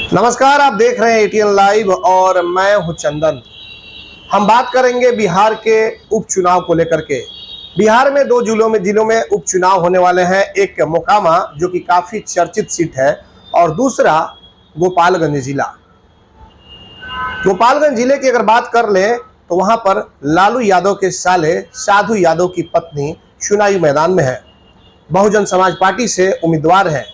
नमस्कार, आप देख रहे हैं एटीएन लाइव और मैं हूं चंदन। हम बात करेंगे बिहार के उपचुनाव को लेकर के। बिहार में दो जिलों में उपचुनाव होने वाले हैं। एक मोकामा जो कि काफी चर्चित सीट है और दूसरा गोपालगंज जिला। गोपालगंज जिले की अगर बात कर ले तो वहां पर लालू यादव के साले साधु यादव की पत्नी चुनावी मैदान में है। बहुजन समाज पार्टी से उम्मीदवार है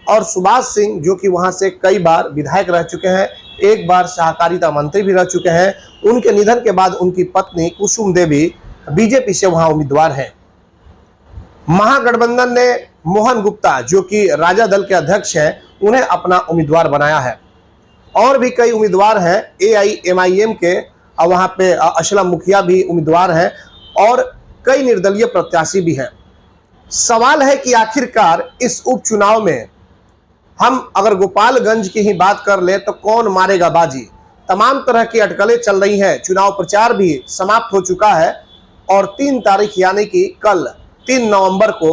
और सुभाष सिंह जो कि वहां से कई बार विधायक रह चुके हैं, एक बार सहकारिता मंत्री भी रह चुके हैं। उनके निधन के बाद उनकी पत्नी कुसुम देवी बीजेपी से वहां उम्मीदवार हैं। महागठबंधन ने मोहन गुप्ता जो कि राजा दल के अध्यक्ष हैं उन्हें अपना उम्मीदवार बनाया है। और भी कई उम्मीदवार हैं AIMIM के, वहां पे असलम मुखिया भी उम्मीदवार हैं और कई निर्दलीय प्रत्याशी भी हैं। सवाल है कि आखिरकार इस उपचुनाव में हम अगर गोपालगंज की ही बात कर ले तो कौन मारेगा बाजी। तमाम तरह की अटकलें चल रही हैं। चुनाव प्रचार भी समाप्त हो चुका है और 3 तारीख यानी कि कल 3 नवंबर को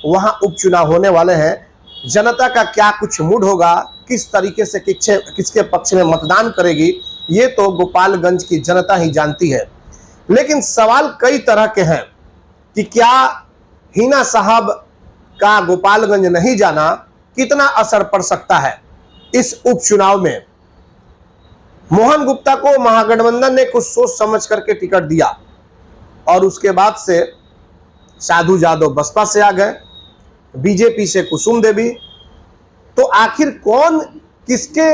वहां उपचुनाव होने वाले हैं। जनता का क्या कुछ मूड होगा, किस तरीके से किसके पक्ष में मतदान करेगी, ये तो गोपालगंज की जनता ही जानती है। लेकिन सवाल कई तरह के हैं कि क्या हिना साहब का गोपालगंज नहीं जाना कितना असर पड़ सकता है इस उपचुनाव में। मोहन गुप्ता को महागठबंधन ने कुछ सोच समझ करके टिकट दिया और उसके बाद से साधु यादव बसपा से आ गए, बीजेपी से कुसुम देवी। तो आखिर कौन किसके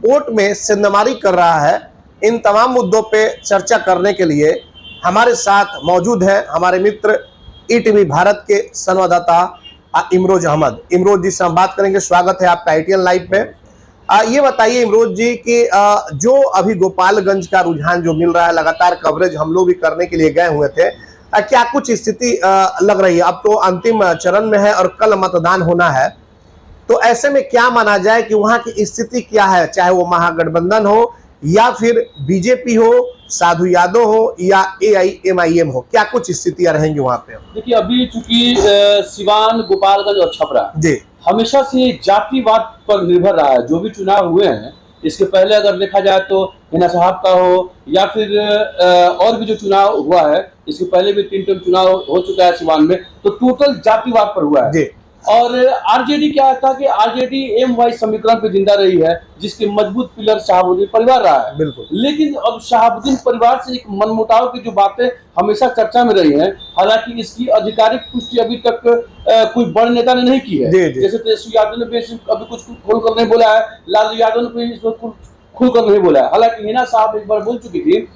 वोट में सिंधमारी कर रहा है, इन तमाम मुद्दों पे चर्चा करने के लिए हमारे साथ मौजूद है हमारे मित्र ETV भारत के संवाददाता इमरोज अहमद। इमरोज जी से हम बात करेंगे। स्वागत है आपका एटीएन लाइव पे। ये बताइए इमरोज जी कि जो अभी गोपालगंज का रुझान जो मिल रहा है, लगातार कवरेज हम लोग भी करने के लिए गए हुए थे, क्या कुछ स्थिति लग रही है? अब तो अंतिम चरण में है और कल मतदान होना है, तो ऐसे में क्या माना जाए कि वहां की स्थिति क्या है, चाहे वो महागठबंधन हो या फिर बीजेपी हो, साधु यादव हो या AIMIM हो, क्या कुछ स्थितियां रहेंगी वहां पे? देखिए, अभी चूंकि सिवान, गोपालगंज और छपरा जी हमेशा से जातिवाद पर निर्भर रहा है। जो भी चुनाव हुए हैं, इसके पहले अगर देखा जाए तो हिना साहब का हो या फिर और भी जो चुनाव हुआ है, इसके पहले भी 3 चुनाव हो चुका है सिवान में, तो टोटल जातिवाद पर हुआ है जी। और RJD क्या था कि RJD MY समीकरण पे जिंदा रही है, जिसके मजबूत पिलर शहाबुद्दीन परिवार रहा है। बिल्कुल। लेकिन अब शहाबुद्दीन परिवार से एक मनमुटाव की जो बातें हमेशा चर्चा में रही हैं, हालांकि इसकी आधिकारिक पुष्टि अभी तक कोई बड़ नेता ने नहीं की है। जैसे तेजस्वी यादव ने भी अभी कुछ खोलकर नहीं बोला है, लालू यादव ने भी खुलकर नहीं बोला है। हालांकि हिना साहब एक बार बोल चुकी थी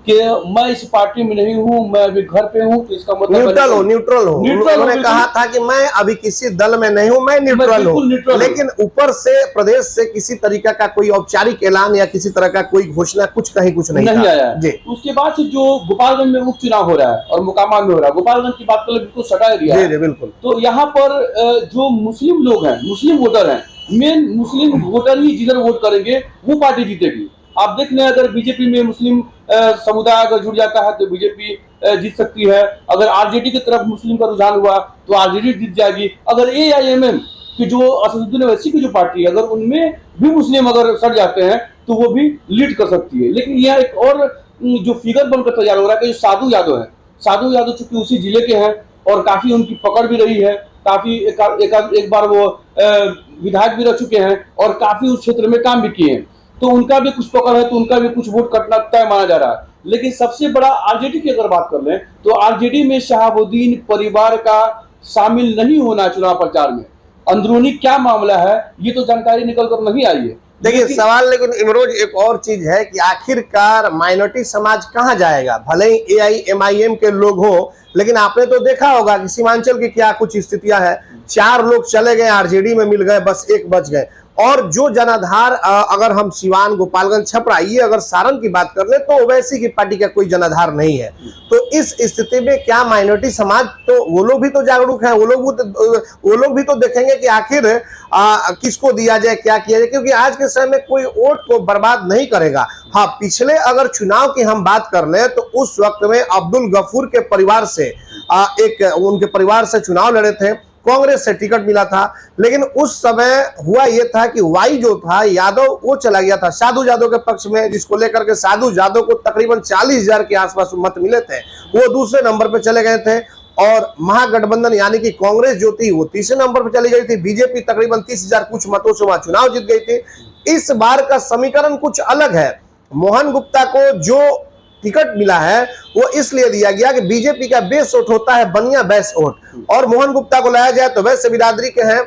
कि मैं इस पार्टी में नहीं हूं, मैं अभी घर पे हूं, तो इसका मतलब न्यूट्रल हूं। उन्होंने कहा था कि मैं अभी किसी दल में नहीं हूं, मैं न्यूट्रल हूं। लेकिन ऊपर से प्रदेश से किसी तरीका का कोई औपचारिक ऐलान या किसी तरह का कोई घोषणा कुछ नहीं आया जी। उसके बाद से जो गोपालगंज में उपचुनाव हो रहा है और मोकामा में हो रहा है, गोपालगंज की बात कर बिल्कुल सटा एरिया है। बिल्कुल। तो यहाँ पर जो मुस्लिम लोग हैं, मुस्लिम वोटर हैं, मेन मुस्लिम वोटर ही जिधर वोट करेंगे वो पार्टी जीतेगी। आप देख लें, अगर बीजेपी में मुस्लिम समुदाय अगर जुड़ जाता है तो बीजेपी जीत सकती है। अगर RJD की तरफ मुस्लिम का रुझान हुआ तो RJD जीत जाएगी। अगर AIMM की जो असदुद्दीन ओवैसी की जो पार्टी है, अगर उनमें भी मुस्लिम अगर सड़ जाते हैं तो वो भी लीड कर सकती है। लेकिन यह एक और जो फिगर बनकर तैयार हो रहा है कि जो साधु यादव है, साधु यादव चूंकि उसी जिले के हैं और काफी उनकी पकड़ भी रही है, काफी एक बार वो विधायक भी रह चुके हैं और काफी उस क्षेत्र में काम भी किए हैं, तो उनका भी कुछ पकड़ है, तो उनका भी कुछ वोट कटना तय माना जा रहा है। लेकिन सबसे बड़ा RJD की अगर बात कर लें तो RJD में शहाबुद्दीन परिवार का शामिल नहीं होना चुनाव प्रचार में। अंदरूनी क्या मामला है ये तो जानकारी निकल कर नहीं आई है। देखिए सवाल, लेकिन इमरोज एक और चीज है कि आखिरकार माइनॉरिटी समाज कहां जाएगा? भले ही AIMIM के लोग हो, लेकिन आपने तो देखा होगा कि सीमांचल की क्या कुछ स्थितियां हैं। 4 लोग चले गए, RJD में मिल गए, बस 1 बच गए। और जो जनाधार, अगर हम सिवान, गोपालगंज, छपरा, ये अगर सारण की बात कर ले तो ओवैसी की पार्टी का कोई जनाधार नहीं है। तो इस स्थिति में क्या माइनॉरिटी समाज, तो वो लोग भी तो जागरूक हैं, वो लोग भी तो देखेंगे कि आखिर किसको दिया जाए, क्या किया जाए, क्योंकि आज के समय में कोई वोट को बर्बाद नहीं करेगा। हाँ, पिछले अगर चुनाव की हम बात कर ले तो उस वक्त में अब्दुल गफूर के परिवार से उनके परिवार से चुनाव लड़े थे कांग्रेस से टिकट मिला था। लेकिन उस समय हुआ यह था कि वाई जो था यादव वो चला गया था साधु यादव के पक्ष में, जिसको लेकर के साधु यादव को तकरीबन 40,000 के आसपास मत मिले थे, वो दूसरे नंबर पे चले गए थे। और महागठबंधन यानी कि कांग्रेस जो थी वो तीसरे नंबर पर चली गई थी। बीजेपी तकरीबन 30,000 कुछ मतों से वहां चुनाव जीत गई थी। इस बार का समीकरण कुछ अलग है। मोहन गुप्ता को जो टिकट मिला है वो इसलिए दिया गया कि बीजेपी का बेस वोट होता है बनिया बेस वोट, और मोहन गुप्ता को लाया जाए तो वैसे बिरादरी के हैं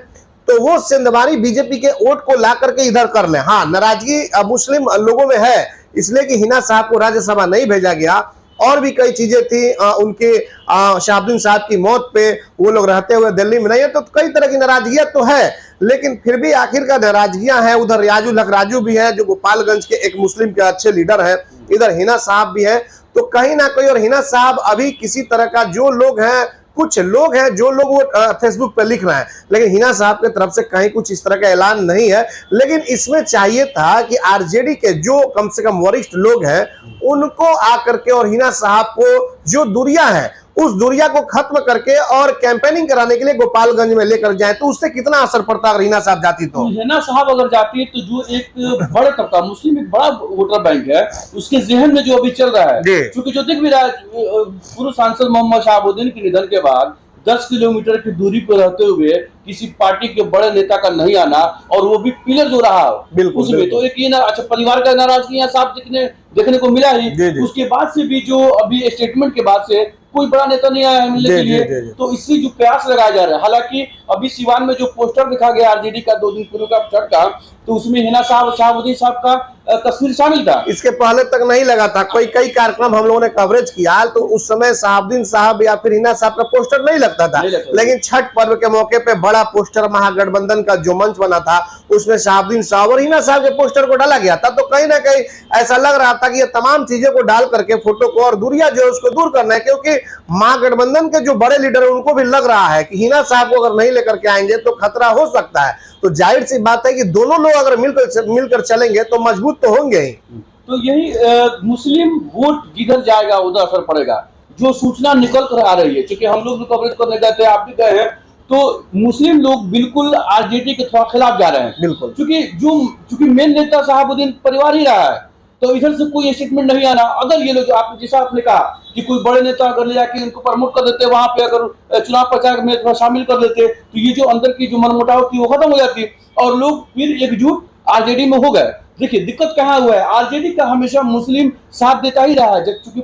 तो वो सिंधवारी बीजेपी के वोट को ला करके इधर कर ले। हाँ, नाराजगी मुस्लिम लोगों में है इसलिए कि हिना साहब को राज्यसभा नहीं भेजा गया, और भी कई चीजें थी। उनके शहाबुद्दीन साहब की मौत पे वो लोग रहते हुए दिल्ली में नहीं है, तो कई तरह की नाराजगियां तो है। लेकिन फिर भी आखिर का नाराजगियां हैं। उधर रियाजुल हक राजू भी है जो गोपालगंज के एक मुस्लिम के अच्छे लीडर है, इधर हिना साहब भी है। तो कहीं ना कहीं, और हिना साहब अभी किसी तरह का, जो लोग हैं, कुछ लोग हैं जो लोग वो फेसबुक पे लिख रहे हैं, लेकिन हिना साहब की तरफ से कहीं कुछ इस तरह का ऐलान नहीं है। लेकिन इसमें चाहिए था कि आरजेडी के जो कम से कम वरिष्ठ लोग हैं उनको आकर के और हिना साहब को जो दूरियां हैं उस दूरिया को खत्म करके और कैंपेनिंग कराने के लिए गोपालगंज में लेकर जाए, तो उससे कितना असर पड़ता अगर हिना साहब जाती तो? हिना साहब अगर जाती है तो जो एक बड़ा तबका मुस्लिम एक बड़ा वोटर बैंक है उसके जहन में जो अभी चल रहा है, क्योंकि जो दिख भी रहा है, पूर्व सांसद मोहम्मद शहाबुद्दीन के निधन के बाद 10 किलोमीटर की दूरी पर रहते हुए किसी पार्टी के बड़े नेता का नहीं आना, और वो भी पिलर जो रहा उसमें, तो एक ये ना, अच्छा, परिवार का नाराजगी यहाँ साफ देखने को मिला ही। उसके बाद से भी जो अभी स्टेटमेंट के बाद से कोई बड़ा नेता नहीं आया मिलने के लिए, तो इससे जो प्रयास लगाया जा रहा है। हालांकि अभी सिवान में जो पोस्टर दिखा गया आरजेडी का 2 दिन पूर्व का चढ़ का, तो उसमें हिना साहब, शहाबुद्दीन साहब का तस्वीर शामिल था। इसके पहले तक नहीं लगा था। कई कार्यक्रम हम लोगों ने कवरेज किया तो उस समय शहाबुद्दीन साहब या फिर हिना साहब का पोस्टर नहीं लगता था, लेकिन छठ पर्व के मौके पे बड़ा पोस्टर महागठबंधन का जो मंच बना था उसमें शहाबुद्दीन साहब और हिना साहब के पोस्टर को डाला गया था। तो कहीं ना कहीं ऐसा लग रहा था कि ये तमाम चीजों को डाल करके फोटो को और दूरिया जो है उसको दूर करना है, क्योंकि महागठबंधन के जो बड़े लीडर है उनको भी लग रहा है कि हिना साहब को अगर नहीं लेकर के आएंगे तो खतरा हो सकता है। तो जाहिर सी बात है कि दोनों लोग अगर मिलकर चलेंगे तो मजबूत तो होंगे ही। तो यही मुस्लिम वोट जिधर जाएगा उधर असर पड़ेगा। जो सूचना निकल कर आ रही है, क्योंकि हम लोग भी कवरेज करने गए थे, आप भी गए हैं, तो मुस्लिम लोग बिल्कुल आरजेडी के थोड़ा खिलाफ जा रहे हैं, बिल्कुल, क्योंकि मेन नेता शहाबुद्दीन परिवार ही रहा है, तो इधर से कोई स्टेटमेंट नहीं आना। अगर ये लोग, आप जैसा आपने कहा कि कोई बड़े नेता अगर ले जाके उनको प्रमोट कर देते, वहां पे अगर चुनाव प्रचार में थोड़ा शामिल कर देते, तो ये जो अंदर की जो मनमुटाव थी वो खत्म हो जाती और लोग फिर एकजुट आरजेडी में हो गए। देखिए दिक्कत कहाँ हुआ है, आरजेडी का हमेशा मुस्लिम साथ देता ही रहा है, चूंकि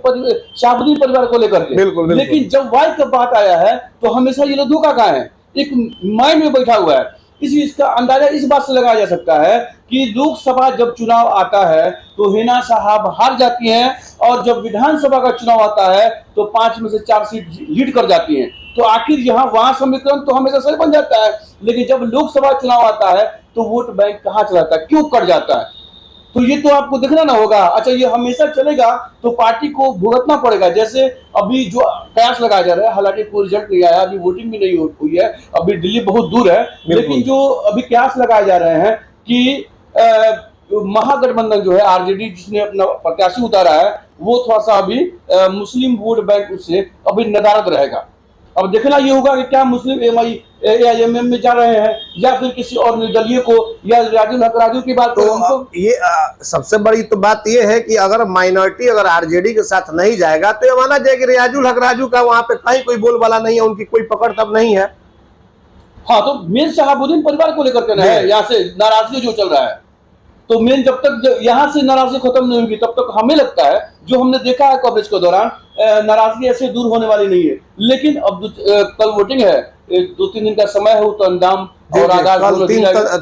शहाबुद्दीन परिवार को लेकर के, लेकिन जब वाई का बात आया है तो हमेशा ये लोग धोखा कहाँ है, एक माइंड में बैठा हुआ है। इसका अंदाजा इस बात से लगाया जा सकता है कि लोकसभा जब चुनाव आता है तो हिना साहब हार जाती हैं, और जब विधानसभा का चुनाव आता है तो 5 में से 4 सीट लीड कर जाती हैं। तो आखिर वहां समीकरण तो हमेशा सही बन जाता है, लेकिन जब लोकसभा चुनाव आता है तो वोट बैंक कहाँ चला जाता है, क्यों कट जाता है, तो ये तो आपको देखना ना होगा। अच्छा, ये हमेशा चलेगा तो पार्टी को भुगतना पड़ेगा। जैसे अभी जो प्रयास लगाया जा रहा है, हालांकि कोई रिजल्ट नहीं आया, अभी वोटिंग भी नहीं हुई है, अभी दिल्ली बहुत दूर है, लेकिन जो अभी प्रयास लगाए जा रहे हैं कि महागठबंधन जो है आरजेडी जिसने अपना प्रत्याशी उतारा है वो थोड़ा सा अभी मुस्लिम वोट बैंक उससे अभी नदारद रहेगा। अब देखना ये होगा कि क्या मुस्लिम एआईएमएम में जा रहे हैं या फिर किसी और निर्दलीय को, या रियाजुल हक राजू की बात तो ये सबसे बड़ी तो बात ये है कि अगर माइनॉरिटी अगर आरजेडी के साथ नहीं जाएगा तो ये माना जाए कि रियाजुल हक राजू का वहां पे कहीं कोई बोलबाला नहीं है, उनकी कोई पकड़ तब नहीं है। हाँ, तो मेन शहाबुद्दीन परिवार को लेकर के है, यहाँ से नाराजगी जो चल रहा है, तो मेन जब तक यहाँ से नाराजगी खत्म नहीं होगी तब तक हमें लगता है, जो हमने देखा है कवरेज के दौरान, नाराजगी ऐसे दूर होने वाली नहीं है। लेकिन अब कल वोटिंग है, 2-3 दिन का समय है, तो अंजाम और आगाज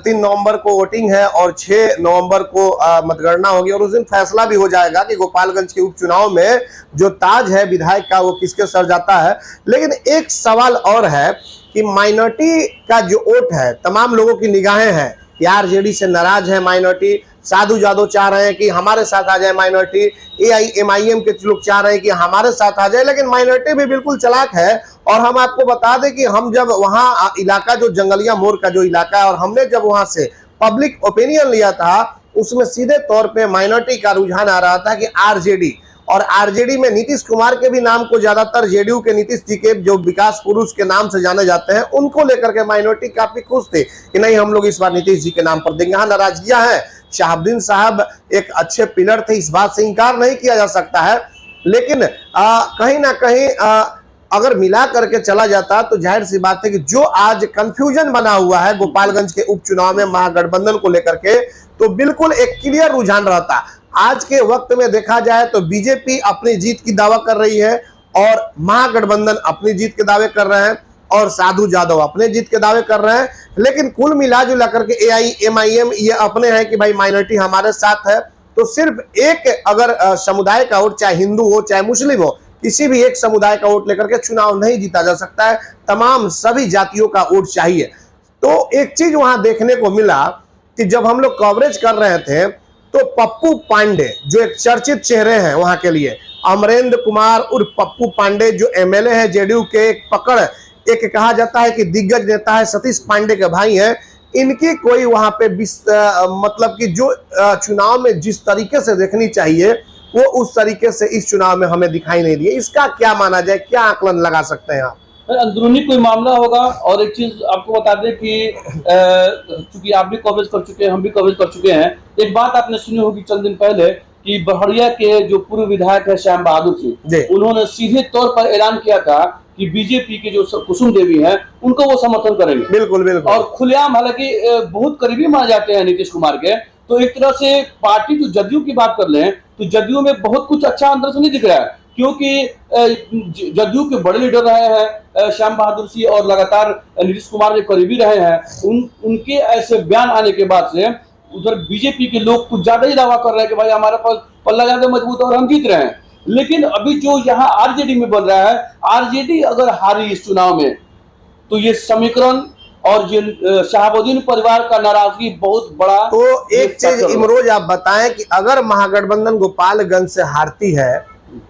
3 नवंबर को वोटिंग है और 6 नवंबर को मतगणना होगी, और उस दिन फैसला भी हो जाएगा कि गोपालगंज के उपचुनाव में जो ताज है विधायक का वो किसके सर जाता है। लेकिन एक सवाल और है कि माइनॉरिटी का जो वोट है, तमाम लोगों की निगाहें हैं कि आरजेडी से नाराज है माइनॉरिटी, साधु यादव चाह रहे हैं कि हमारे साथ आ जाए माइनॉरिटी, एआईएमआईएम के लोग चाह रहे हैं कि हमारे साथ आ जाए, लेकिन माइनॉरिटी भी बिल्कुल चालाक है। और हम आपको बता दें कि हम जब वहाँ इलाका जो जंगलिया मोड़ का जो इलाका है, और हमने जब वहाँ से पब्लिक ओपिनियन लिया था उसमें सीधे तौर पे माइनॉरिटी का रुझान आ रहा था कि आरजेडी, और आरजेडी में नीतीश कुमार के भी नाम को ज्यादातर जेडीयू के नीतीश जी के जो विकास पुरुष के नाम से जाने जाते हैं, उनको लेकर के माइनॉरिटी काफी खुश थे कि नहीं, हम लोग इस बार नीतीश जी के नाम पर देंगे। हाँ, नाराजगियां हैं। शहाबुद्दीन साहब एक अच्छे पिलर थे, इस बात से इंकार नहीं किया जा सकता है, लेकिन कहीं ना कहीं अगर मिला करके चला जाता तो जाहिर सी बात है कि जो आज कंफ्यूजन बना हुआ है गोपालगंज के उपचुनाव में महागठबंधन को लेकर के, तो बिल्कुल एक क्लियर रुझान रहता। आज के वक्त में देखा जाए तो बीजेपी अपनी जीत की दावा कर रही है और महागठबंधन अपनी जीत के दावे कर रहे हैं और साधु यादव अपने जीत के दावे कर रहे हैं, लेकिन कुल मिला जुला करके AIMIM ये अपने हैं कि भाई माइनॉरिटी हमारे साथ है। तो सिर्फ एक अगर समुदाय का वोट, चाहे हिंदू हो चाहे मुस्लिम हो, किसी भी एक समुदाय का वोट लेकर के चुनाव नहीं जीता जा सकता है, तमाम सभी जातियों का वोट चाहिए। तो एक चीज वहां देखने को मिला कि जब हम लोग कवरेज कर रहे थे तो पप्पू पांडे जो एक चर्चित चेहरे हैं वहां के लिए, अमरेंद्र कुमार उर्फ पप्पू पांडे जो MLA है जेडीयू के, एक पकड़ एक कहा जाता है कि दिग्गज नेता है, सतीश पांडे के भाई हैं, इनकी कोई वहां पे मतलब कि जो चुनाव में जिस तरीके से देखनी चाहिए वो उस तरीके से इस चुनाव में हमें दिखाई नहीं दिए। इसका क्या माना जाए, क्या आकलन लगा सकते हैं आप? अंदरूनी कोई मामला होगा। और एक चीज आपको बता दें कि चूंकि आप भी कवरेज कर चुके हैं, हम भी कवरेज कर चुके हैं, एक बात आपने सुनी होगी चंद दिन पहले कि बड़हरिया के जो पूर्व विधायक है श्याम बहादुर सिंह, उन्होंने सीधे तौर पर ऐलान किया था कि बीजेपी के जो कुसुम देवी हैं उनको वो समर्थन करेंगे। बिल्कुल बिल्कुल। और खुलेआम, हालांकि बहुत करीबी माने जाते हैं नीतीश कुमार के, तो एक तरह से पार्टी जो जदयू की बात कर लें तो जदयू में बहुत कुछ अच्छा अंदर से नहीं दिख रहा है, क्योंकि जदयू के बड़े लीडर रहे हैं श्याम बहादुर सिंह और लगातार नीतीश कुमार के करीबी रहे हैं, उनके ऐसे बयान आने के बाद से उधर बीजेपी के लोग कुछ ज्यादा ही दावा कर रहे हैं कि भाई हमारा पल्ला ज्यादा मजबूत और हम जीत रहे हैं। लेकिन अभी जो यहाँ आरजेडी में बन रहा है, आरजेडी अगर हारी इस चुनाव में तो ये समीकरण और ये शहाबुद्दीन परिवार का नाराजगी बहुत बड़ा। तो एक चीज इमरोज आप बताएं कि अगर महागठबंधन गोपालगंज से हारती है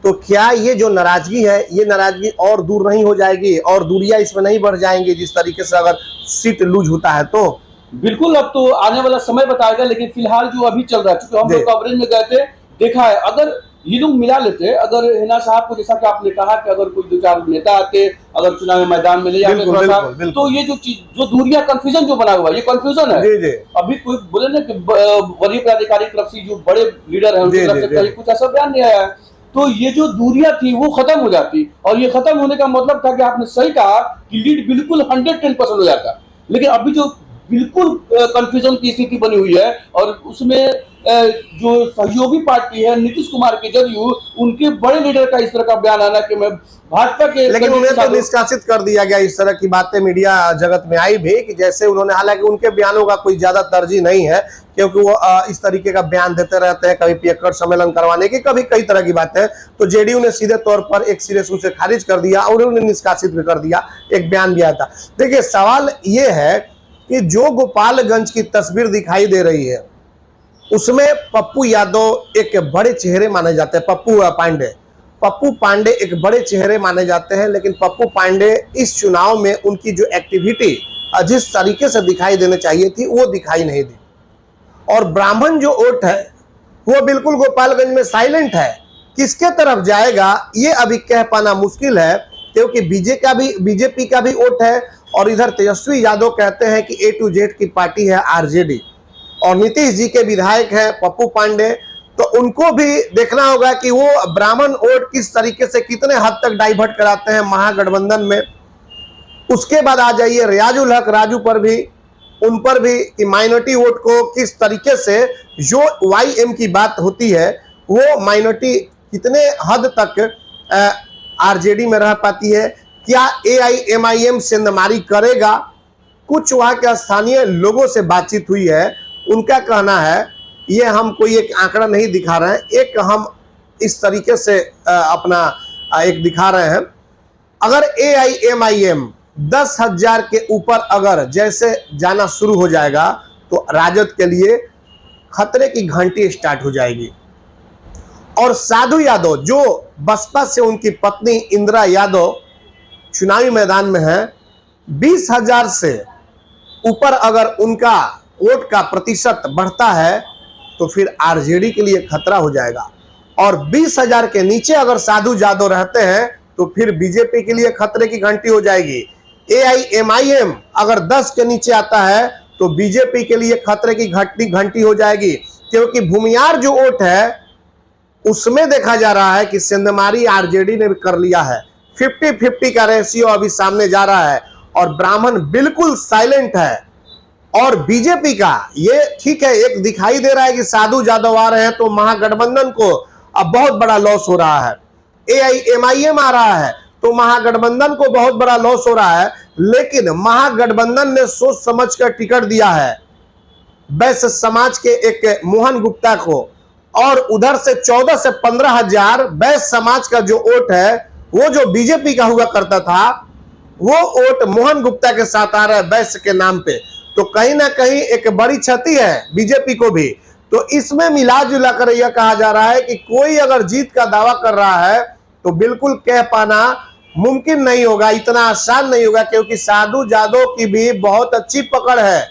तो क्या ये जो नाराजगी है, ये नाराजगी और दूर नहीं हो जाएगी और दूरियां इसमें नहीं बढ़ जाएंगी जिस तरीके से अगर सीट लूज होता है? तो बिल्कुल, अब तो आने वाला समय बताएगा, लेकिन फिलहाल जो अभी चल रहा है, क्योंकि हम लोग कवरेज में गए थे, देखा है अगर ये लोग मिला लेते, अगर हिना साहब को जैसा कि आपने कहा कि अगर कोई 2-4 नेता आते, अगर चुनावी मैदान में ले जाते थोड़ा सा, तो ये जो चीज जो दूरिया कंफ्यूजन जो बना हुआ है, ये कंफ्यूजन है। अभी कोई बोले ना कि वरीय पदाधिकारी तरफ से जो बड़े लीडर है उनकी तरफ से कहीं कुछ ऐसा बयान नहीं आया है, तो ये जो दूरियां थी वो खत्म हो जाती। और ये खत्म होने का मतलब था कि आपने सही कहा कि लीड बिल्कुल 110% हो जाता। लेकिन अभी जो बिल्कुल कंफ्यूजन की स्थिति बनी हुई है और उसमें जो सहयोगी पार्टी है नीतीश कुमार के जदयू, उनके बड़े लीडर का इस तरह का बयान आना कि मैं भाजपा के, लेकिन उन्हें तो निष्कासित कर दिया गया। इस तरह की बातें मीडिया जगत में आई भी कि जैसे उन्होंने, हालांकि उनके बयानों का कोई ज्यादा तरजीह नहीं है क्योंकि वो इस तरीके का बयान देते रहते हैं, कभी पियक्कड़ सम्मेलन करवाने की, कभी कई तरह की बातें। तो जेडीयू ने सीधे तौर पर एक सिरे से उसे खारिज कर दिया और उन्हें निष्कासित भी कर दिया, एक बयान दिया था। देखिए सवाल ये है कि जो गोपालगंज की तस्वीर दिखाई दे रही है उसमें पप्पू यादव एक बड़े चेहरे माने जाते हैं। पप्पू पांडे एक बड़े चेहरे माने जाते हैं, लेकिन पप्पू पांडे इस चुनाव में उनकी जो एक्टिविटी जिस तरीके से दिखाई देनी चाहिए थी वो दिखाई नहीं दी। और ब्राह्मण जो वोट है वो बिल्कुल गोपालगंज में साइलेंट है। किसके तरफ जाएगा ये अभी कह पाना मुश्किल है, क्योंकि बीजेपी का भी वोट है और इधर तेजस्वी यादव कहते हैं कि A to Z की पार्टी है आरजेडी, और नीतीश जी के विधायक हैं पप्पू पांडे, तो उनको भी देखना होगा कि वो ब्राह्मण वोट किस तरीके से कितने हद तक डाइवर्ट कराते हैं महागठबंधन में। उसके बाद आ जाइए रियाजुल हक राजू पर भी, उन पर भी कि माइनॉरिटी वोट को किस तरीके से, जो YM की बात होती है वो माइनॉरिटी कितने हद तक आरजेडी में रह पाती है, क्या AIMIM सेंधमारी करेगा। कुछ वहां के स्थानीय लोगों से बातचीत हुई है, उनका कहना है, ये हम कोई एक आंकड़ा नहीं दिखा रहे हैं, एक हम इस तरीके से अपना एक दिखा रहे हैं, अगर AIMIM 10,000 के ऊपर अगर जैसे जाना शुरू हो जाएगा तो राजद के लिए खतरे की घंटी स्टार्ट हो जाएगी। और साधु यादव जो बसपा से उनकी पत्नी इंदिरा यादव चुनावी मैदान में है, 20,000 से ऊपर अगर उनका वोट का प्रतिशत बढ़ता है तो फिर आरजेडी के लिए खतरा हो जाएगा। और 20,000 के नीचे अगर साधु यादव रहते हैं तो फिर बीजेपी के लिए खतरे की घंटी हो जाएगी। AIMIM अगर 10 के नीचे आता है तो बीजेपी के लिए खतरे की घंटी हो जाएगी, क्योंकि भूमियार जो वोट है उसमें देखा जा रहा है कि सेंधमारी आरजेडी ने कर लिया है। 50-50 का रेशियो अभी सामने जा रहा है और ब्राह्मण बिल्कुल साइलेंट है। और बीजेपी का ये ठीक है, एक दिखाई दे रहा है कि साधु यादव आ रहे हैं तो महागठबंधन को अब बहुत बड़ा लॉस हो रहा है। AIMIM आ रहा है तो महागठबंधन को बहुत बड़ा लॉस हो रहा है, लेकिन महागठबंधन ने सोच समझ कर टिकट दिया है वैश्य समाज के एक मोहन गुप्ता को, और उधर से 14 से 15 हजार वैश्य समाज का जो वोट है वो जो बीजेपी का हुआ करता था वो वोट मोहन गुप्ता के साथ आ रहा है वैश्य के नाम पे। तो कहीं ना कहीं एक बड़ी क्षति है बीजेपी को भी। तो इसमें मिला जुला कर यह कहा जा रहा है कि कोई अगर जीत का दावा कर रहा है तो बिल्कुल कह पाना मुमकिन नहीं होगा, इतना आसान नहीं होगा, क्योंकि साधु यादव की भी बहुत अच्छी पकड़ है,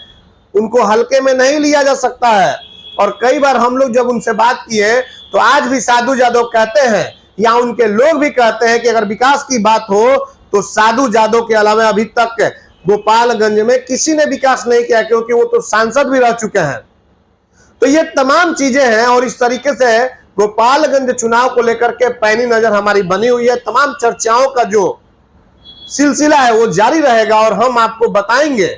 उनको हल्के में नहीं लिया जा सकता है। और कई बार हम लोग जब उनसे बात किए तो आज भी साधु यादव कहते हैं या उनके लोग भी कहते हैं कि अगर विकास की बात हो तो साधु यादव के अलावा अभी तक गोपालगंज में किसी ने विकास नहीं किया, क्योंकि वो तो सांसद भी रह चुके हैं। तो ये तमाम चीजें हैं और इस तरीके से गोपालगंज चुनाव को लेकर के पैनी नजर हमारी बनी हुई है। तमाम चर्चाओं का जो सिलसिला है वो जारी रहेगा और हम आपको बताएंगे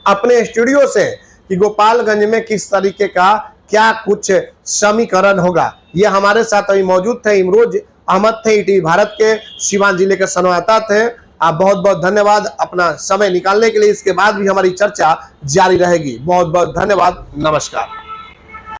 अपने स्टूडियो से कि गोपालगंज में किस तरीके का क्या कुछ समीकरण होगा। ये हमारे साथ अभी मौजूद थे इमरोज अहमद थे, ईटीवी भारत के सीवान जिले के संवाददाता थे। आप बहुत बहुत धन्यवाद अपना समय निकालने के लिए। इसके बाद भी हमारी चर्चा जारी रहेगी। बहुत बहुत धन्यवाद, नमस्कार।